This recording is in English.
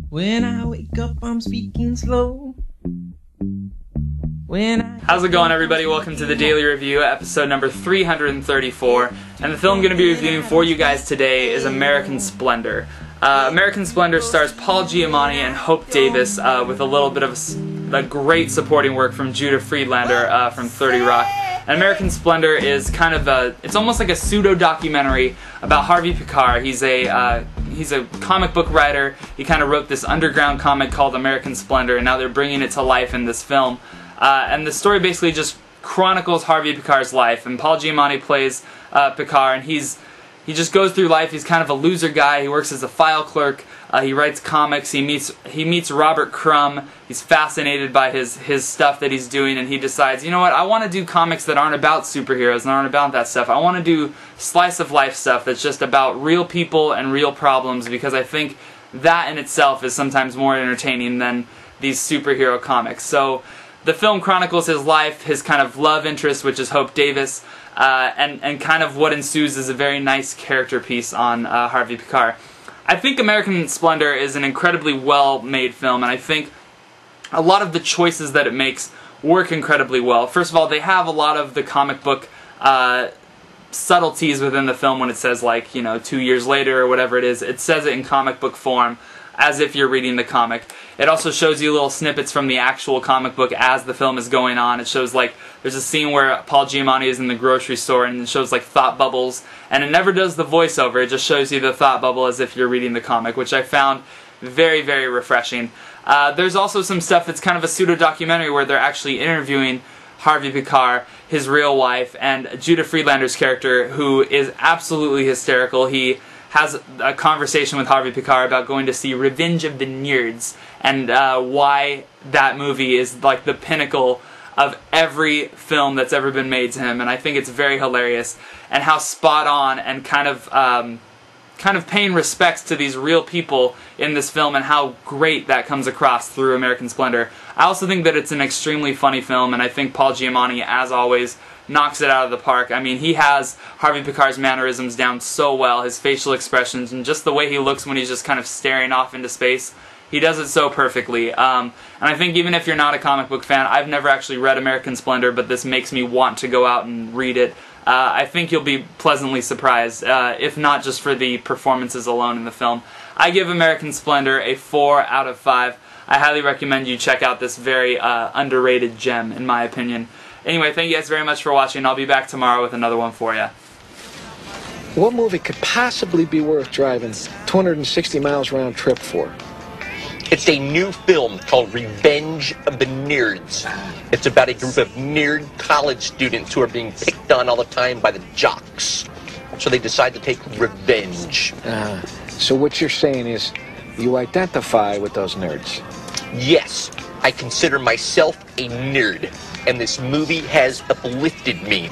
When I wake up, I'm speaking slow. How's it going, everybody? Welcome to the Daily Review, episode number 334. And the film I'm going to be reviewing for you guys today is American Splendor. American Splendor stars Paul Giamatti and Hope Davis with a little bit of a great supporting work from Judah Friedlander from 30 Rock. And American Splendor is kind of it's almost like a pseudo-documentary about Harvey Pekar. He's a comic book writer. He kind of wrote this underground comic called American Splendor, and now they're bringing it to life in this film. And the story basically just chronicles Harvey Pekar's life, and Paul Giamatti plays Pekar, and he just goes through life. He's kind of a loser guy. He works as a file clerk. He writes comics. He meets Robert Crumb. He's fascinated by his stuff that he's doing, and he decides, you know what, I want to do comics that aren't about superheroes and aren't about that stuff. I want to do slice of life stuff that's just about real people and real problems, because I think that in itself is sometimes more entertaining than these superhero comics. So the film chronicles his life, his kind of love interest, which is Hope Davis, and kind of what ensues is a very nice character piece on Harvey Pekar. I think American Splendor is an incredibly well-made film, and I think a lot of the choices that it makes work incredibly well. First of all, they have a lot of the comic book subtleties within the film when it says, like, you know, 2 years later or whatever it is. It says it in comic book form, as if you're reading the comic. It also shows you little snippets from the actual comic book as the film is going on. It shows, like, there's a scene where Paul Giamatti is in the grocery store and it shows, like, thought bubbles, and it never does the voiceover. It just shows you the thought bubble as if you're reading the comic, which I found very, very refreshing. There's also some stuff that's kind of a pseudo-documentary where they're actually interviewing Harvey Pekar, his real wife, and Judah Friedlander's character, who is absolutely hysterical. He has a conversation with Harvey Pekar about going to see Revenge of the Nerds, and why that movie is like the pinnacle of every film that's ever been made to him, and I think it's very hilarious, and how spot on and kind of paying respects to these real people in this film, and how great that comes across through American Splendor. I also think that it's an extremely funny film, and I think Paul Giamatti, as always, knocks it out of the park. I mean, he has Harvey Pekar's mannerisms down so well, his facial expressions, and just the way he looks when he's just kind of staring off into space. He does it so perfectly. And I think even if you're not a comic book fan, I've never actually read American Splendor, but this makes me want to go out and read it. I think you'll be pleasantly surprised, if not just for the performances alone in the film. I give American Splendor a 4 out of 5. I highly recommend you check out this very underrated gem, in my opinion. Anyway, thank you guys very much for watching. I'll be back tomorrow with another one for you. What movie could possibly be worth driving 260 miles round trip for? It's a new film called Revenge of the Nerds. It's about a group of nerd college students who are being picked on all the time by the jocks. So they decide to take revenge. So what you're saying is you identify with those nerds? Yes, I consider myself a nerd, and this movie has uplifted me.